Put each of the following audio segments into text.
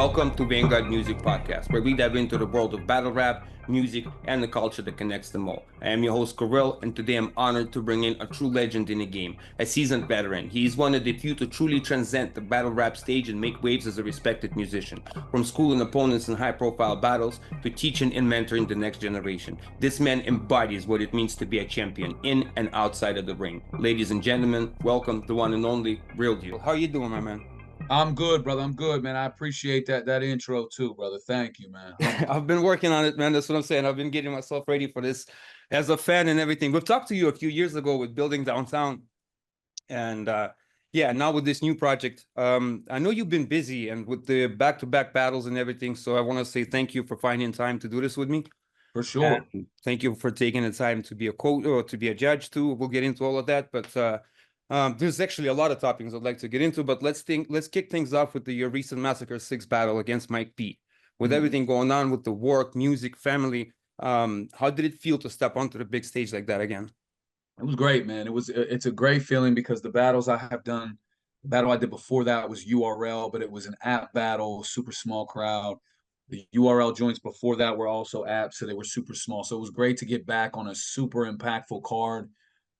Welcome to Vanguard Music Podcast, where we dive into the world of battle rap, music, and the culture that connects them all. I am your host, Kirill, and today I'm honored to bring in a true legend in the game, a seasoned veteran. He is one of the few to truly transcend the battle rap stage and make waves as a respected musician. From schooling opponents in high-profile battles to teaching and mentoring the next generation, this man embodies what it means to be a champion in and outside of the ring. Ladies and gentlemen, welcome the one and only Real Deal. How you doing, my man? I'm good, brother. I'm good, man. I appreciate that intro too, brother. Thank you, man. I've been working on it, man. That's what I'm saying. I've been getting myself ready for this as a fan and everything. We've talked to you a few years ago with building downtown, and yeah, now with this new project. I know you've been busy and with the back-to-back battles and everything. So I want to say thank you for finding time to do this with me. For sure. And thank you for taking the time to be a coach or to be a judge too. We'll get into all of that, but there's actually a lot of topics I'd like to get into. But let's kick things off with your recent Massacre 6 battle against Mike P. With everything going on with the work, music, family, how did it feel to step onto the big stage like that again? It was great, man. It's a great feeling because the battles I have done, the battle I did before that was URL, but it was an app battle, super small crowd. The URL joints before that were also apps, so they were super small. So it was great to get back on a super impactful card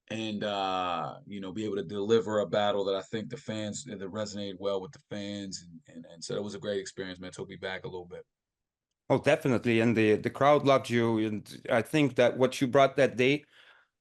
and be able to deliver a battle that I think the fans that resonated well with the fans and so it was a great experience, man. It took me back a little bit. Oh, definitely. And the crowd loved you. And I think that what you brought that day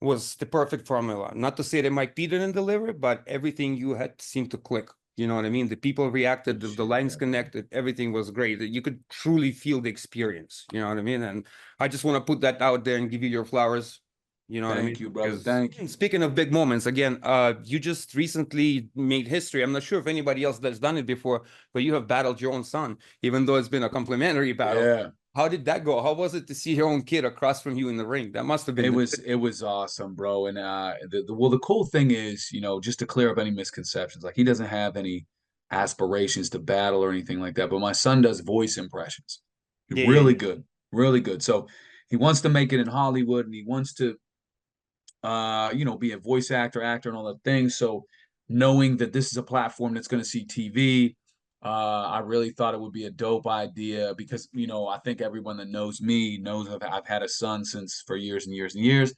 was the perfect formula. Not to say that Mike P didn't deliver, but everything you had seemed to click. You know what I mean? The people reacted, the lines connected, everything was great. You could truly feel the experience. You know what I mean? And I just want to put that out there and give you your flowers. You know what I mean? Thank you, brother. Because Thank you. speaking of big moments, again, you just recently made history. I'm not sure if anybody else has done it before, but you have battled your own son, even though it's been a complimentary battle. Yeah. How did that go? How was it to see your own kid across from you in the ring? That must have been It was awesome, bro. And the cool thing is, just to clear up any misconceptions, like he doesn't have any aspirations to battle or anything like that. But my son does voice impressions. yeah, yeah, Really yeah. good. Really good. So he wants to make it in Hollywood and he wants to be a voice actor and all the things. So knowing that this is a platform that's going to see TV, I really thought it would be a dope idea because, I think everyone that knows me knows I've had a son since for years and years and years.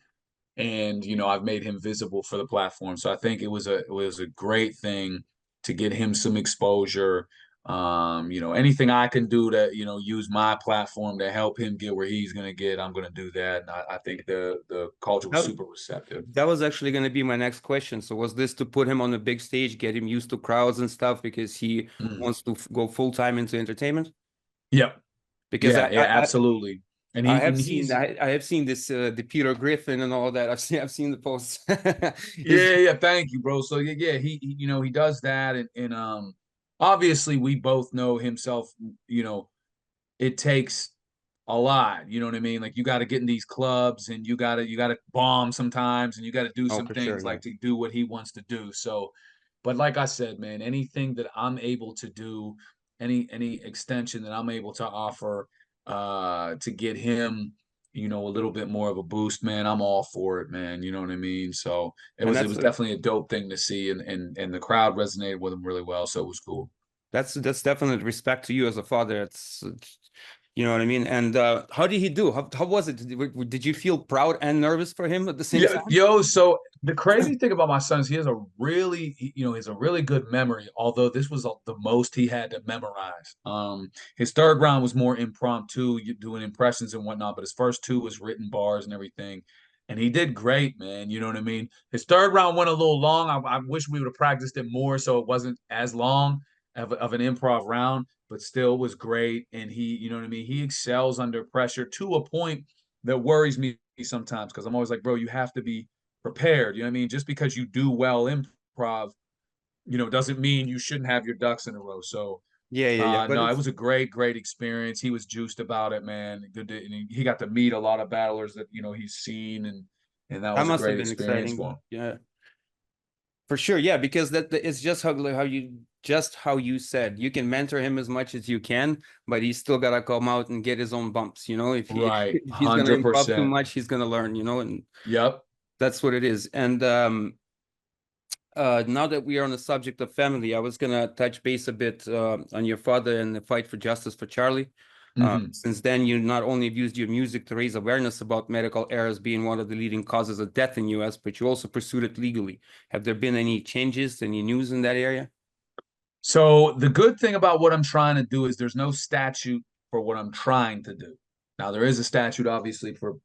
And, I've made him visible for the platform. So I think it was a great thing to get him some exposure. Anything I can do to, use my platform to help him get where he's going to get, I'm going to do that. And I think the culture was That, super receptive. that was actually going to be my next question. So was this to put him on the big stage, get him used to crowds and stuff because he Mm. wants to go full time into entertainment? Yep. Because Yeah. Yeah. Absolutely. And I he have and seen he's I have seen this the Peter Griffin and all that. I've seen the posts. Is yeah. Yeah. Thank you, bro. So yeah. He does that, and obviously we both know himself. It takes a lot. You know what I mean? Like you got to get in these clubs and you gotta bomb sometimes and you got to do oh some for sure, things yeah. like to do what he wants to do. So, but like I said, man, anything that I'm able to do, any extension that I'm able to offer to get him, a little bit more of a boost, man, I'm all for it, man. You know what I mean? So it And was it that's was definitely a dope thing to see and the crowd resonated with him really well. So it was cool. that's definitely respect to you as a father. It's you know what I mean. And how did he do? How was it? Did you feel proud and nervous for him at the same Yeah, time? yo, so the crazy thing about my son is he has a really, he's a really good memory, although this was the most he had to memorize. His third round was more impromptu, doing impressions and whatnot, but his first two was written bars and everything. And he did great, man. You know what I mean? His third round went a little long. I wish we would have practiced it more so it wasn't as long of an improv round, but still was great. And he, you know what I mean? He excels under pressure to a point that worries me sometimes because I'm always like, bro, you have to be prepared. You know what I mean? Just because you do well improv, doesn't mean you shouldn't have your ducks in a row. So Yeah, yeah, yeah. But no, it it's was a great experience. He was juiced about it, man. Good to, and he got to meet a lot of battlers that he's seen, and that that was a must have great been experience for exciting. him. Yeah, for sure. Yeah, because it's just how you said you can mentor him as much as you can, but he's still gotta come out and get his own bumps. You know, if he Right, if he's gonna improv too 100%. much, he's gonna learn. You know, and Yep. that's what it is. And Now that we are on the subject of family, I was gonna touch base a bit on your father and the fight for justice for Charlie. Since then, you not only have used your music to raise awareness about medical errors being one of the leading causes of death in US, but you also pursued it legally. Have there been any changes, any news in that area? So the good thing about what I'm trying to do is there's no statute for what I'm trying to do. Now there is a statute, obviously, for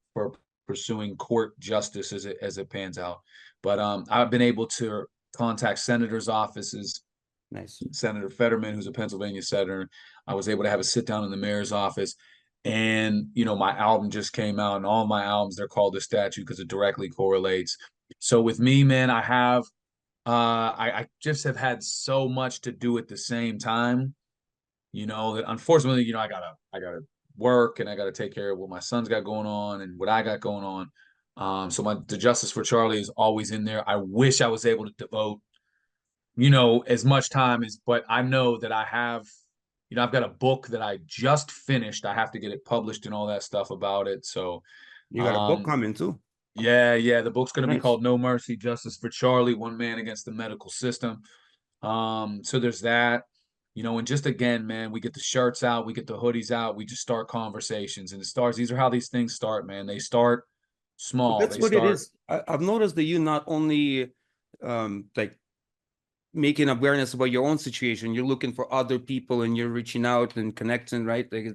pursuing court justice as it pans out. But I've been able to contact senators' offices. Nice. Senator Fetterman, who's a Pennsylvania senator. I was able to have a sit down in the mayor's office. And, my album just came out, and all my albums, they're called the statute because it directly correlates. So with me, man, I just have had so much to do at the same time, that unfortunately, I gotta work and I gotta take care of what my son's got going on and what I got going on. So the Justice for Charlie is always in there. I wish I was able to devote, as much time but I know that I've got a book that I just finished. I have to get it published and all that stuff about it. So, You got a book coming too. yeah, the book's going to be Nice. called No Mercy, Justice for Charlie, One Man Against the Medical System. So there's that, and just again, man, we get the shirts out, we get the hoodies out, we just start conversations, and these are how these things start, man. They start small. That's what it is. I've noticed that you not only like making awareness about your own situation, you're looking for other people and you're reaching out and connecting, right? Like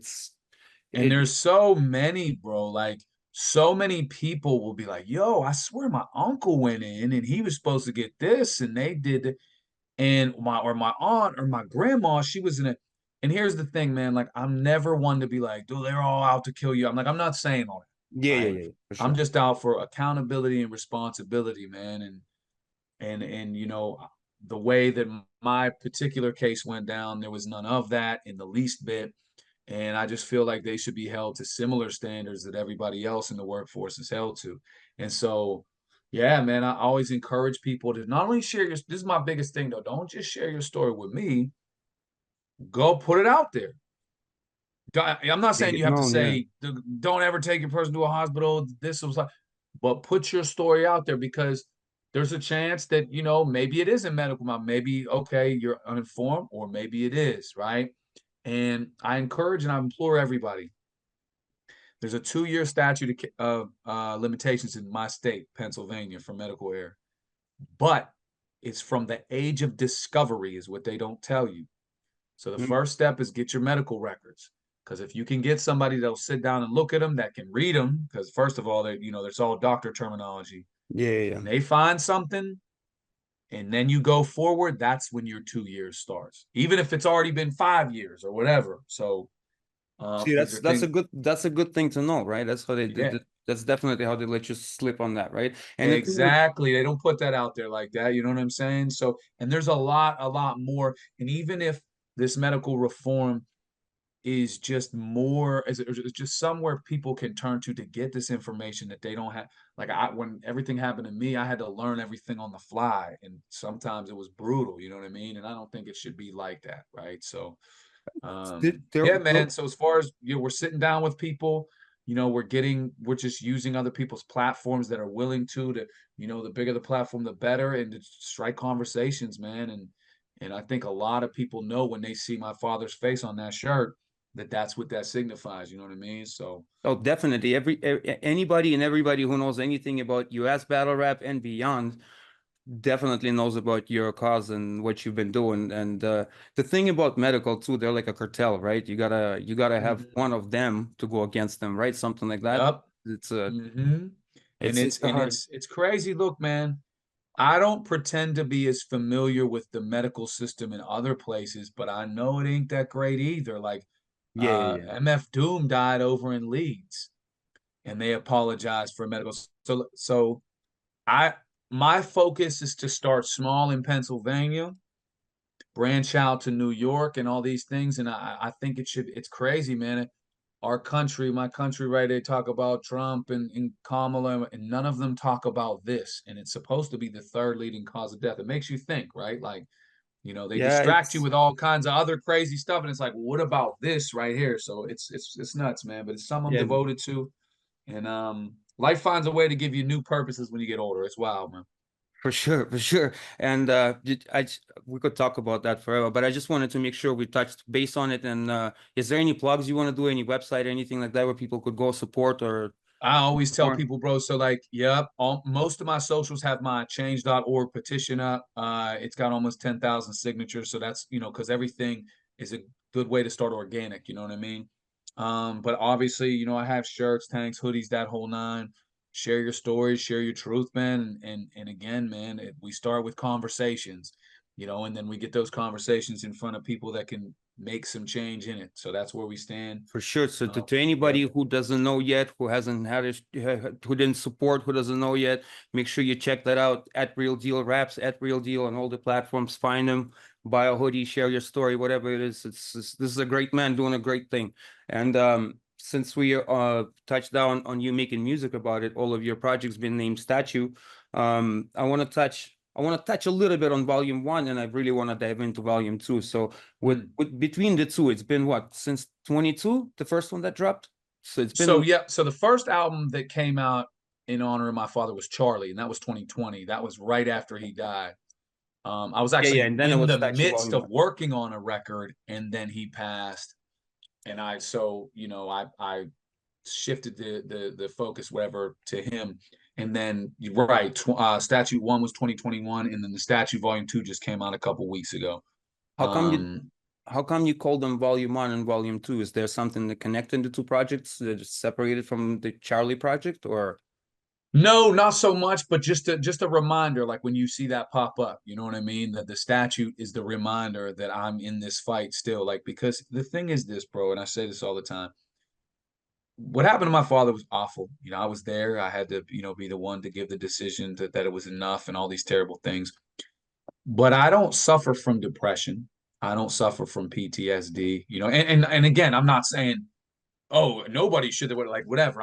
and there's so many, bro. Like so many people will be like, yo, I swear my uncle went in and he was supposed to get this and they did it. And my aunt or my grandma, she was in it. And here's the thing, man. Like, I'm never one to be like, dude, they're all out to kill you. I'm not saying all that. Right? yeah, for I'm sure. just out for accountability and responsibility, man. And the way that my particular case went down, there was none of that in the least bit. And I just feel like they should be held to similar standards that everybody else in the workforce is held to. And so, yeah, man, I always encourage people to not only share this is my biggest thing though. Don't just share your story with me. Go put it out there. I'm not Make saying it you have to known, yeah. say, don't ever take your person to a hospital. This was like, but put your story out there because there's a chance that, maybe it isn't medical. Maybe, okay, you're uninformed, or maybe it is, right? And I encourage and I implore everybody. There's a 2-year statute of limitations in my state, Pennsylvania, for medical error. But it's from the age of discovery is what they don't tell you. So the first step is get your medical records. Because if you can get somebody that'll sit down and look at them, that can read them, because first of all, there's all doctor terminology. Yeah. And they find something, and then you go forward, that's when your 2 years starts. Even if it's already been 5 years or whatever. So See, that's a good thing to know, right? That's how they did yeah, that's definitely how they let you slip on that, right? And the thing with exactly. They don't put that out there like that. You know what I'm saying? So, and there's a lot more. And even if this medical reform is just more, it's just somewhere people can turn to get this information that they don't have. Like when everything happened to me, I had to learn everything on the fly, and sometimes it was brutal. You know what I mean? And I don't think it should be like that, right? So, yeah, man. So as far as we're sitting down with people, we're just using other people's platforms that are willing to, the bigger the platform, the better, and to strike conversations, man. And I think a lot of people know when they see my father's face on that shirt that's what that signifies. You know what I mean? So, Oh, definitely. Anybody and everybody who knows anything about US battle rap and beyond definitely knows about your cause and what you've been doing. And the thing about medical too, they're like a cartel, right? You gotta have one of them to go against them, right? Something like that. yep. It's a Mm-hmm. And it's a hard. it's crazy. Look, man, I don't pretend to be as familiar with the medical system in other places, but I know it ain't that great either. Like, Yeah. MF Doom died over in Leeds, and they apologized for medical. So I my focus is to start small in Pennsylvania, branch out to New York, and all these things. And I think it's crazy, man. My country, right? They talk about Trump and Kamala, and none of them talk about this. And it's supposed to be the third leading cause of death. It makes you think, right? Like, they Yeah, distract you it's with all kinds of other crazy stuff, and it's like, what about this right here? So it's nuts, man. But it's something I'm yeah. devoted to, and life finds a way to give you new purposes when you get older. It's wild, man. For sure, for sure. And we could talk about that forever, but I just wanted to make sure we touched base on it. And is there any plugs you want to do, any website, anything like that where people could go support or I always tell more? people, bro, so like, yep, most of my socials have my change.org petition up. It's got almost 10,000 signatures. So that's, because everything is a good way to start organic, you know what I mean? But obviously, I have shirts, tanks, hoodies, that whole nine. Share your stories, share your truth, man. And again, man, we start with conversations, and then we get those conversations in front of people that can make some change in it. So that's where we stand. For sure. So to Yeah. anybody who doesn't know yet, who hasn't had it, who didn't support, who doesn't know yet, make sure you check that out at Real Deal Raps, at Real Deal on all the platforms. Find them, buy a hoodie, share your story, whatever it is. This is a great man doing a great thing. And since we touched down on you making music about it, all of your projects been named Statute. I want to touch a little bit on volume one, and I really want to dive into volume two. So with between the two, it's been what, since 22, the first one that dropped? So it's So been yeah, so the first album that came out in honor of my father was Charlie, and that was 2020. That was right after he died. I was yeah, actually and then it in was the Statue midst Volume of One. working on a record, and then he passed. And I shifted the focus whatever to him. And then you're right, Statute One was 2021, and then the Statute Volume Two just came out a couple weeks ago. How come you Um, how come you call them Volume One and Volume Two? Is there something that connecting the two projects that is separated from the Charlie project, or? No, not so much, but just a reminder, like when you see that pop up, you know what I mean? That the statute is the reminder that I'm in this fight still. Like, because the thing is this, bro, and I say this all the time. What happened to my father was awful. I was there. I had to, be the one to give the decision that it was enough and all these terrible things. But I don't suffer from depression. I don't suffer from PTSD, and again, I'm not saying, oh, nobody should have, like, whatever.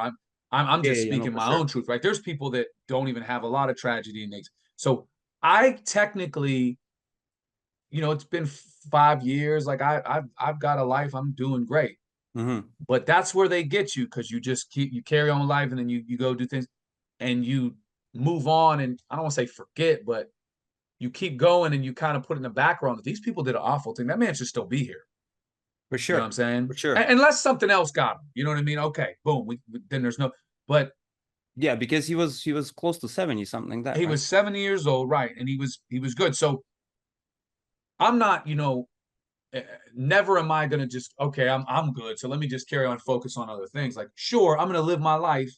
I'm Yeah, just yeah, yeah, no, speaking for my sure. own truth, right? There's people that don't even have a lot of tragedy and things. So I technically, it's been 5 years. Like I've got a life. I'm doing great. Mm-hmm. But that's where they get you, because you carry on life, and then you go do things, and you move on, and I don't want to say forget, but you keep going, and you kind of put in the background that these people did an awful thing. That man should still be here. For You know what sure, I'm saying? for sure. Unless something else got him. You know what I mean? Okay, boom. Then there's no. But Yeah, because he was close to 70, something like that, he right? was 70 years old, right? And he was good. So I'm not, never am I gonna just, okay, I'm good. So let me just carry on, focus on other things. Like, sure, I'm gonna live my life,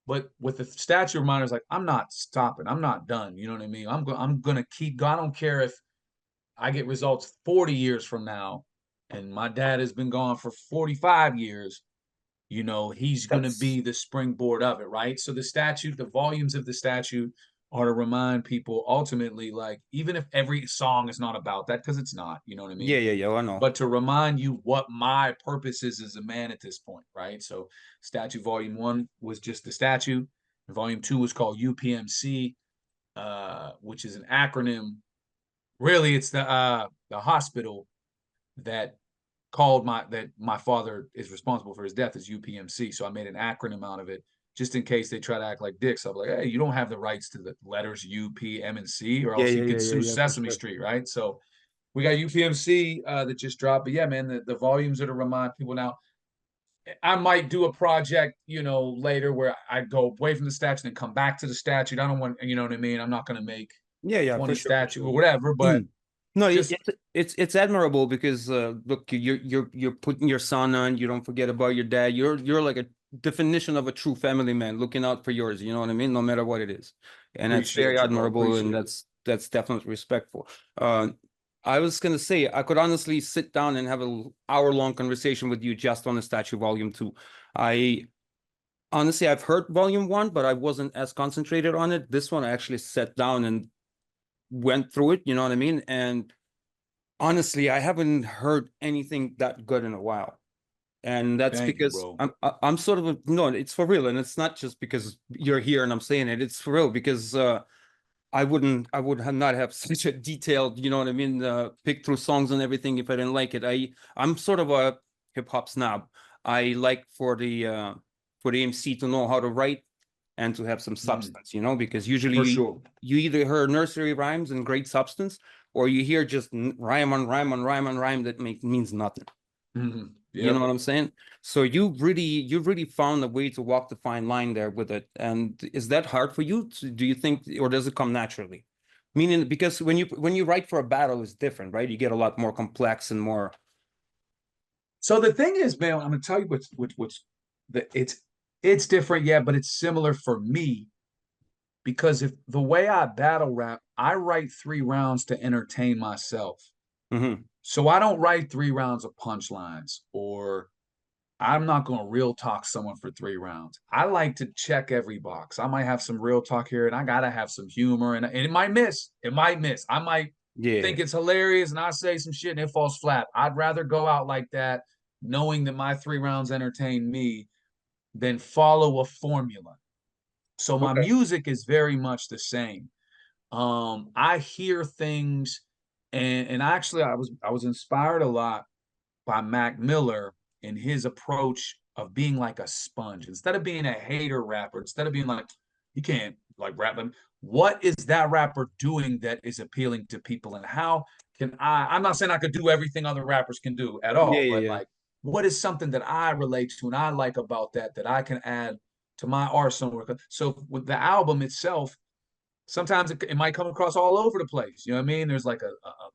but with the statue reminders, like, I'm not stopping. I'm not done. You know what I mean? I'm gonna keep going. I don't care if I get results 40 years from now, and my dad has been gone for 45 years. He's going to That's be the springboard of it, right? So the volumes of the statute are to remind people ultimately, like, even if every song is not about that, because it's not, you know what I yeah, mean? yeah, yeah, I know. But to remind you what my purpose is as a man at this point, right? So statute volume one was just the statute. Volume two was called UPMC, which is an acronym. Really, it's the hospital that my father is responsible for his death is UPMC. So I made an acronym out of it, just in case they try to act like dicks. I'm like, hey, you don't have the rights to the letters U, P, M, and C, or Yeah, else yeah, you yeah, could yeah, sue yeah, for Sesame sure. Street, right? So we got UPMC that just dropped. But yeah, man, the volumes are to remind people. Now, I might do a project, later, where I go away from the statute and come back to the statute. I don't want, you know what I mean? I'm not going to make Yeah, yeah, for 20 sure, for statute sure. or whatever, but Mm. No, just it's admirable because look, you're putting your son on. You don't forget about your dad. You're like a definition of a true family man, looking out for yours. You know what I mean? No matter what it is, and that's very appreciate you, bro. admirable, and Appreciate it. that's definitely respectful. Uh, I was gonna say I could honestly sit down and have an hour-long conversation with you just on the Statue Volume Two. I honestly I've heard Volume One, but I wasn't as concentrated on it. This one I actually sat down and went through it. You know what I mean? And honestly, I haven't heard anything that good in a while. And that's Thank you, because bro. I'm sort of no, it's for real. And it's not just because you're here and I'm saying it. It's for real because I would have not have such a detailed, you know what I mean, pick through songs and everything if I didn't like it. I'm sort of a hip hop snob. I like for the MC to know how to write and to have some Mm, substance, you know, because usually for sure. you either hear nursery rhymes and great substance, or you hear just rhyme on rhyme on rhyme on rhyme that means nothing. You know Yep. what I'm saying? So you really found a way to walk the fine line there with it. And is that hard for you? Do you think, or does it come naturally? Meaning, because when you write for a battle, it's different, right? You get a lot more complex and more. So the thing is, man, I'm gonna tell you what's it's different, yeah, but it's similar for me because if the way I battle rap, I write 3 rounds to entertain myself. Mhm. So I don't write 3 rounds of punchlines, or I'm not going to real talk someone for 3 rounds. I like to check every box. I might have some real talk here, and I got to have some humor, and it might miss. It might miss. I might Yeah. think it's hilarious, and I say some shit, and it falls flat. I'd rather go out like that, knowing that my 3 rounds entertain me, than follow a formula. So my Okay. music is very much the same. I hear things, and actually, I was inspired a lot by Mac Miller and his approach of being like a sponge. Instead of being a hater rapper, instead of being like, you can't like rap them, what is that rapper doing that is appealing to people? And how can I'm not saying I could do everything other rappers can do at Yeah, all, yeah, but yeah. like, what is something that I relate to and I like about that I can add to my arsenal? So with the album itself, sometimes it might come across all over the place. You know what I mean? There's like a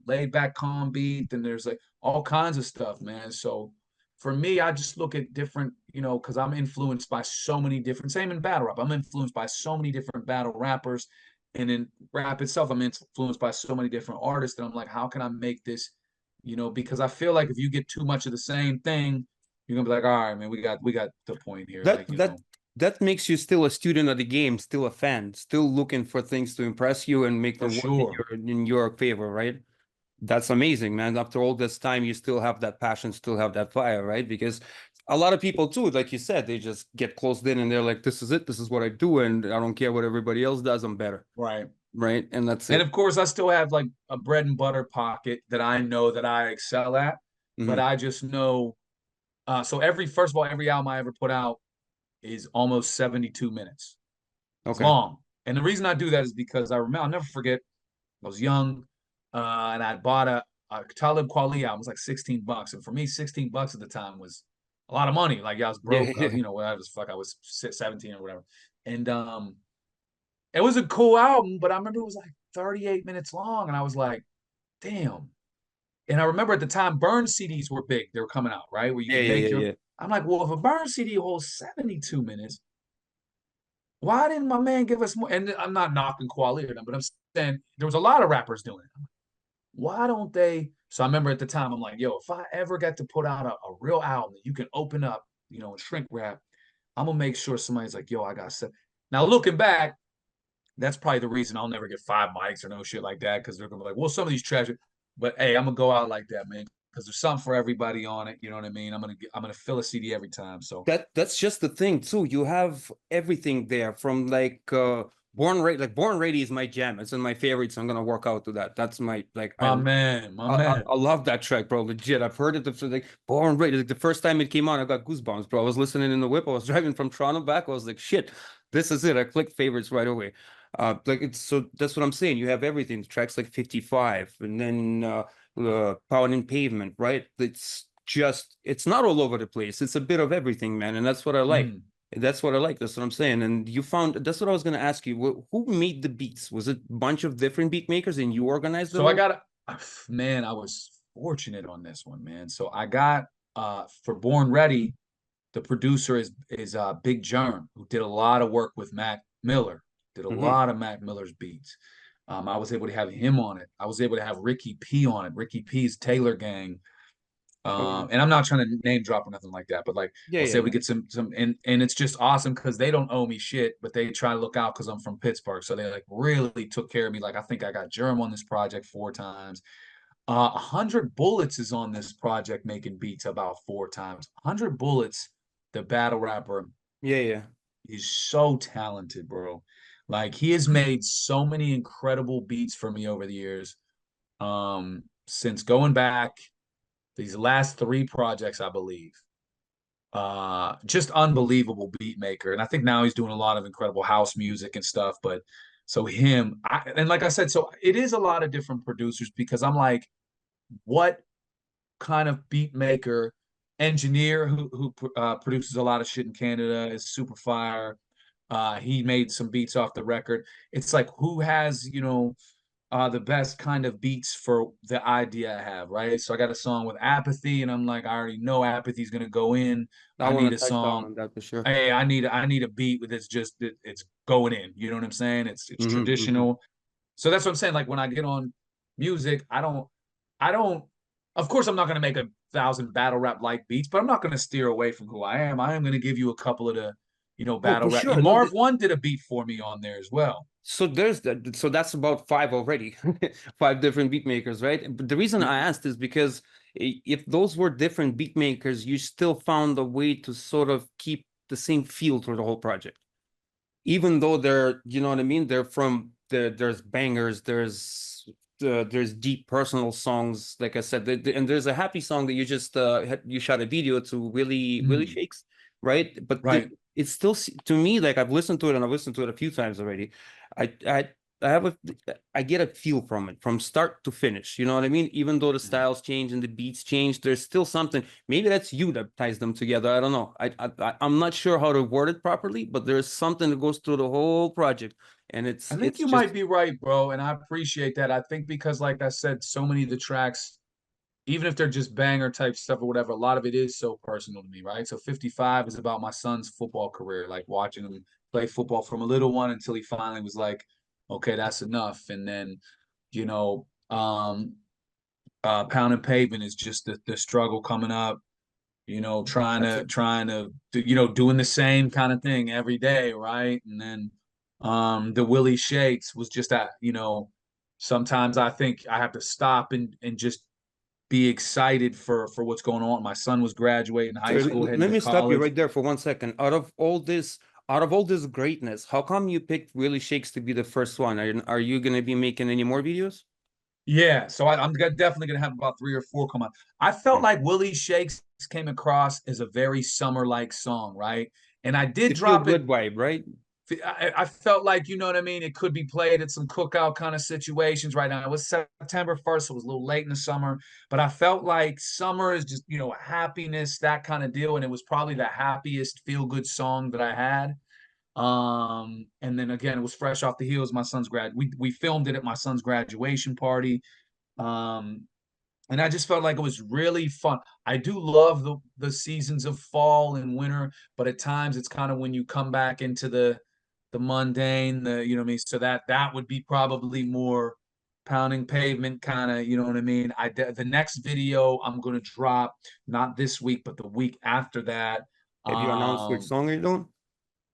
laid back, calm beat, and there's like all kinds of stuff, man. So for me, I just look at different, because I'm influenced by so many different, same in battle rap. I'm influenced by so many different battle rappers. And in rap itself, I'm influenced by so many different artists. And I'm like, how can I make this, because I feel like if you get too much of the same thing, you're gonna be like, all right, man, we got the point here. That Like, that that makes you still a student of the game, still a fan, still looking for things to impress you and make for them work in sure. your favor, right? That's amazing, man. After all this time, you still have that passion, still have that fire, right? Because a lot of people too, like you said, they just get closed in and they're like, "This is it. This is what I do, and I don't care what everybody else does. I'm better." Right. Right? And that's And it. of course, I still have like a bread and butter pocket that I know that I excel at, but Hmm. I just know. So first of all, every album I ever put out is almost 72 minutes. It's Okay. long. And the reason I do that is because I'll never forget, I was young, and I bought a Talib Kweli album. It was like $16. And for me, $16 at the time was a lot of money. Like, yeah, I was Yeah, broke. yeah. I was 17 or whatever. And it was a cool album, but I remember it was like 38 minutes long. And I was like, damn. And I remember at the time, burn CDs were big. They were coming out, right? Where you Yeah, can yeah, make yeah, your. yeah. I'm like, well, if a burn CD holds 72 minutes, why didn't my man give us more? And I'm not knocking quality or them, but I'm saying there was a lot of rappers doing it. Why don't they? So I remember at the time, I'm like, yo, if I ever get to put out a real album that you can open up, and shrink wrap, I'm gonna make sure somebody's like, yo, I got set. Now looking back, that's probably the reason I'll never get 5 mics or no shit like that, because they're gonna be like, well, some of these treasure, but hey, I'm gonna go out like that, man, because there's something for everybody on it. You know what I mean? I'm gonna fill a CD every time. So That's just the thing too. You have everything there from like Born Ready is my jam. It's in my favorites. I'm gonna work out to that. That's my like my man. I love that track, bro. Legit. I've heard it like Born Ready. Like the first time it came on, I got goosebumps, bro. I was listening in the whip. I was driving from Toronto back. I was like, shit, this is it. I clicked favorites right away. Like it's so that's what I'm saying. You have everything. The tracks like 55 and then Pound and Pavement, right? It's not all over the place. It's a bit of everything, man. And that's what I like. Mm. That's what I like. That's what I'm saying. And you found that's what I was gonna ask you. Who made the beats? Was it a bunch of different beat makers and you organized it So I all? got man, I was fortunate on this one, man. So I got for Born Ready, the producer is Big Germ, who did a lot of work with Mac Miller, did a Hmm. lot of Mac Miller's beats. I was able to have him on it. I was able to have Ricky P on it. Ricky P's Taylor Gang. Okay. And I'm not trying to name drop or nothing like that, but like I Yeah, was yeah, able to yeah. get some and it's just awesome because they don't owe me shit, but they try to look out because I'm from Pittsburgh. So they like really took care of me. Like I think I got Germ on this project 4 times. 100 Bullets is on this project making beats about 4 times. 100 Bullets, the battle rapper, Yeah, yeah. is so talented, bro. Like he has made so many incredible beats for me over the years. Since going back these last 3 projects, I believe. just unbelievable beat maker. And I think now he's doing a lot of incredible house music and stuff. But so him, and like I said, so it is a lot of different producers because I'm like, what kind of beat maker, engineer who produces a lot of shit in Canada is super fire. He made some beats off the record. It's like who has, the best kind of beats for the idea I have, right? So I got a song with Apathy, and I'm like, I already know Apathy's gonna go in. I I want need to a touch down song. on that for sure. Hey, I need a beat with it's going in. You know what I'm saying? It's Hmm. traditional. So that's what I'm saying. Like when I get on music, I don't. Of course, I'm not gonna make 1,000 battle rap like beats, but I'm not gonna steer away from who I am. I am gonna give you a couple of the, Oh, battle for rap. sure. No, Marv One did a beat for me on there as well. so there's that. So that's about five already, five different beat makers, right? But the reason Yeah. I asked is because if those were different beat makers, you still found a way to sort of keep the same feel through the whole project, even though they're, you know what I mean? They're from there's bangers, there's deep personal songs, like I said, and there's a happy song that you just you shot a video to Willie Mm, Shakes, right? But right. it's still to me like I've listened to it and I've listened to it a few times already. I I I have a I get a feel from it from start to finish. You know what I mean? Even though the styles change and the beats change, there's still something. Maybe that's you that ties them together. I don't know. I'm not sure how to word it properly, but there's something that goes through the whole project, and I think it's you just might be right, bro, and I appreciate that. I think because, like I said, so many of the tracks, even if they're just banger type stuff or whatever, a lot of it is so personal to me, right? So 55 is about my son's football career, like watching him play football from a little one until he finally was like, okay, that's enough. And then, you know, Pound and Pavement is just the struggle coming up, trying that's to it. doing the same kind of thing every day, right? And then the Willie Shakes was just that, sometimes I think I have to stop and just be excited for what's going on. My son was graduating So high school, heading let to me stop you college. right there for 1 second. Out of all this greatness, how come you picked Willie Shakes to be the first one? Are you gonna be making any more videos? Yeah, so I'm definitely gonna have about 3 or 4 come out. I felt like Willie Shakes came across as a very summer-like song, right? And I did The feel drop it. good vibe, right? I felt like, you know what I mean? It could be played at some cookout kind of situations right now. It was September 1st, so it was a little late in the summer, but I felt like summer is just, happiness, that kind of deal. And it was probably the happiest feel good song that I had. And then again, it was fresh off the heels of my son's grad. We filmed it at my son's graduation party. Um, and I just felt like it was really fun. I do love the seasons of fall and winter, but at times it's kind of when you come back into the mundane, you know what I mean? So that would be probably more pounding pavement kind of, you know what I mean? The next video I'm gonna drop not this week, but the week after that. Have you announced which Um, song you're doing?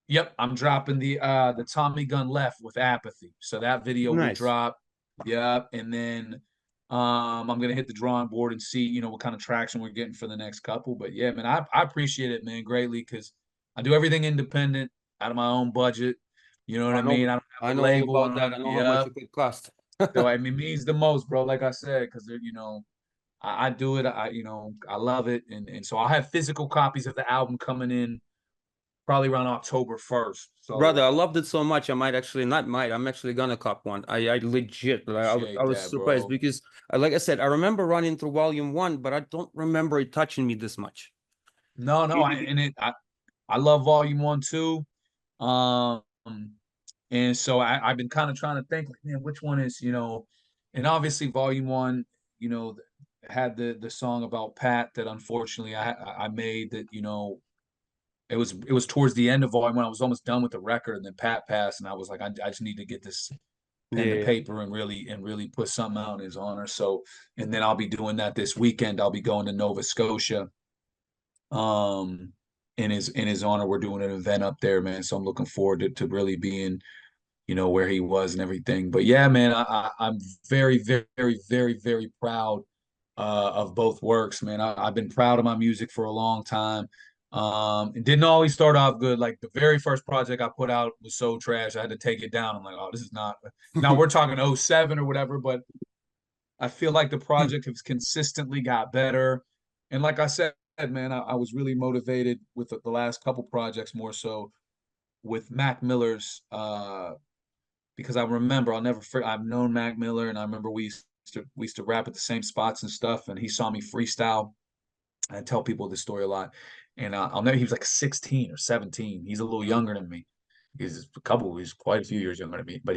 yep, I'm dropping the Tommy Gun Left with Apathy. So that video will Nice. drop. Yep, and then I'm gonna hit the drawing board and see, what kind of traction we're getting for the next couple. But yeah, man, I appreciate it, man, greatly because I do everything independent out of my own budget. You know what I I know mean? I don't I have a know all label. I about don't that. have, I know how much yep. it could cost. So I mean, it means the most, bro. Like I said, because I do it. I love it, and so I'll have physical copies of the album coming in probably around October 1st. Brother, So I loved it so much. I might actually not might. I'm actually gonna cop one. I legit. I appreciate was that, surprised bro. because, like I said, I remember running through volume one, but I don't remember it touching me this much. No, no, I love Volume One too. Um, and so I've been kind of trying to think, like, man, which one is, and obviously Volume One, you know, had the song about Pat that unfortunately I made that, it was towards the end of Volume One. I was almost done with the record, and then Pat passed, and I was like, I just need to get this pen to Yeah. paper and really put something out in his honor. So, and then I'll be doing that this weekend. I'll be going to Nova Scotia um in his honor. We're doing an event up there, man, so I'm looking forward to really being, where he was and everything. But yeah, man, I'm very, very, very, very proud of both works, man. I've been proud of my music for a long time. It didn't always start off good. Like the very first project I put out was so trash, I had to take it down. I'm like, oh, this is not. Now we're talking '07 or whatever, but I feel like the project has consistently got better. And like I said, man, I was really motivated with the last couple projects, more so with Mac Miller's because I remember, I'll never forget, I've known Mac Miller, and I remember we used to rap at the same spots and stuff, and he saw me freestyle. I tell people this story a lot, and I'll never. He was like 16 or 17. He's a little younger than me. He's quite a few years younger than me. But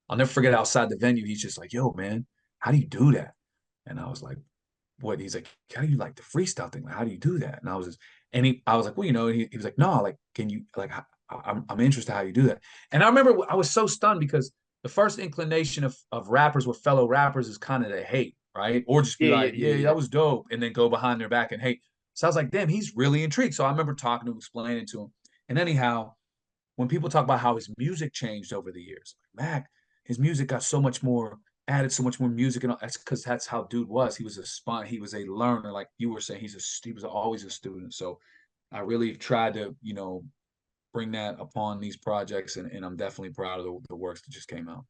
I'll never forget, outside the venue, he's just like, "Yo, man, how do you do that?" And I was like, "What?" He's like, "How do you like the freestyle thing? Like, how do you do that?" And I was like, "Well, he was like, no, like, can you like, I'm interested how you do that." And I remember I was so stunned because the first inclination of rappers with fellow rappers is kind of to hate, right? Or just be Yeah, yeah, like, yeah, yeah, yeah. that was dope, and then go behind their back and hate. So I was like, damn, he's really intrigued. So I remember talking to him, explaining to him. And anyhow, when people talk about how his music changed over the years, like, Mac, his music got so much more, added so much more music, and that's because that's how dude was. He was a spun, he was a learner, like you were saying. He was always a student. So I really tried to, bring that upon these projects, and I'm definitely proud of the works that just came out.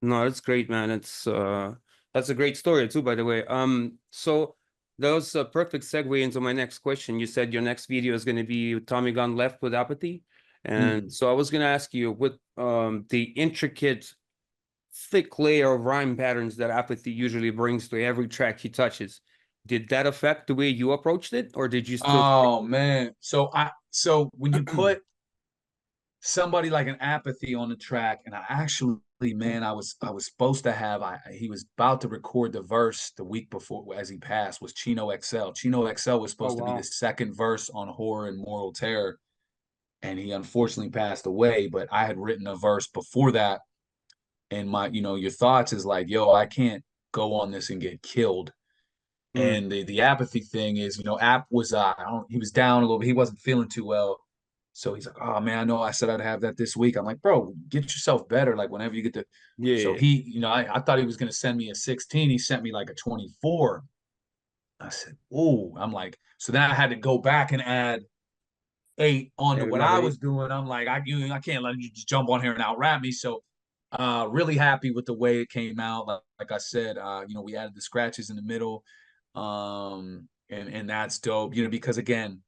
No, that's great, man. That's a great story too, by the way. So that was a perfect segue into my next question. You said your next video is going to be Tommy Gun Left with Apathy, and Mm. so I was going to ask you, with the intricate, thick layer of rhyme patterns that Apathy usually brings to every track he touches, did that affect the way you approached it, or did you still stick Oh man. So when you put somebody like an Apathy on the track, and I actually, man, I was supposed to have, he was about to record the verse the week before as he passed, was Chino XL. Chino XL was Oh supposed to be the wow. second verse on Horror and Moral Terror, and he unfortunately passed away. But I had written a verse before that, and your thoughts is like, yo, I can't go on this and get killed. Mm. And the Apathy thing is, App was he was down a little bit. He wasn't feeling too well. So he's like, "Oh man, I know I said I'd have that this week." I'm like, "Bro, get yourself better. Like whenever you get to." Yeah, So yeah. I thought he was gonna send me a 16. He sent me like a 24. I said, "Oh," I'm like, so then I had to go back and add 8 onto And what another I eight. was doing. I'm like, I can't let you just jump on here and out rap me. So really happy with the way it came out. Like I said, we added the scratches in the middle. And that's dope, because again,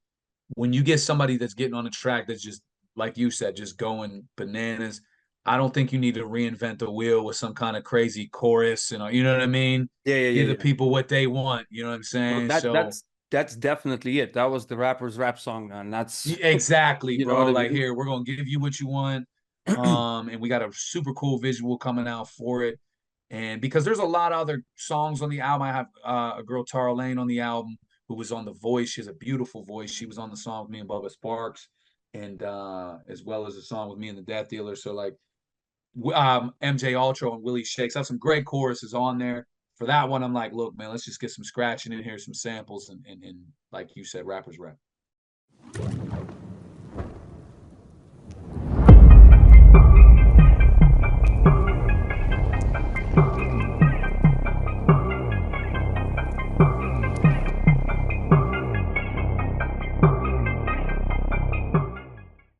when you get somebody that's getting on the track that's just, like you said, just going bananas, I don't think you need to reinvent the wheel with some kind of crazy chorus, you know what I mean? Yeah, yeah, Give yeah, the yeah. people what they want, you know what I'm No, saying? that So that's definitely it. That was the rapper's rap song, man. That's exactly, you know what bro. I Like, mean? here, we're gonna give you what you want. And we got a super cool visual coming out for it. And because there's a lot of other songs on the album, I have a girl, Tara Lane, on the album, who was on The Voice. She has a beautiful voice. She was on the song with me and Bubba Sparks, and as well as a song with me and the Death Dealer. So like, MJ Ultra and Willie Shakes have some great choruses on there. For that one, I'm like, look, man, let's just get some scratching in here, some samples, and like you said, rappers rap.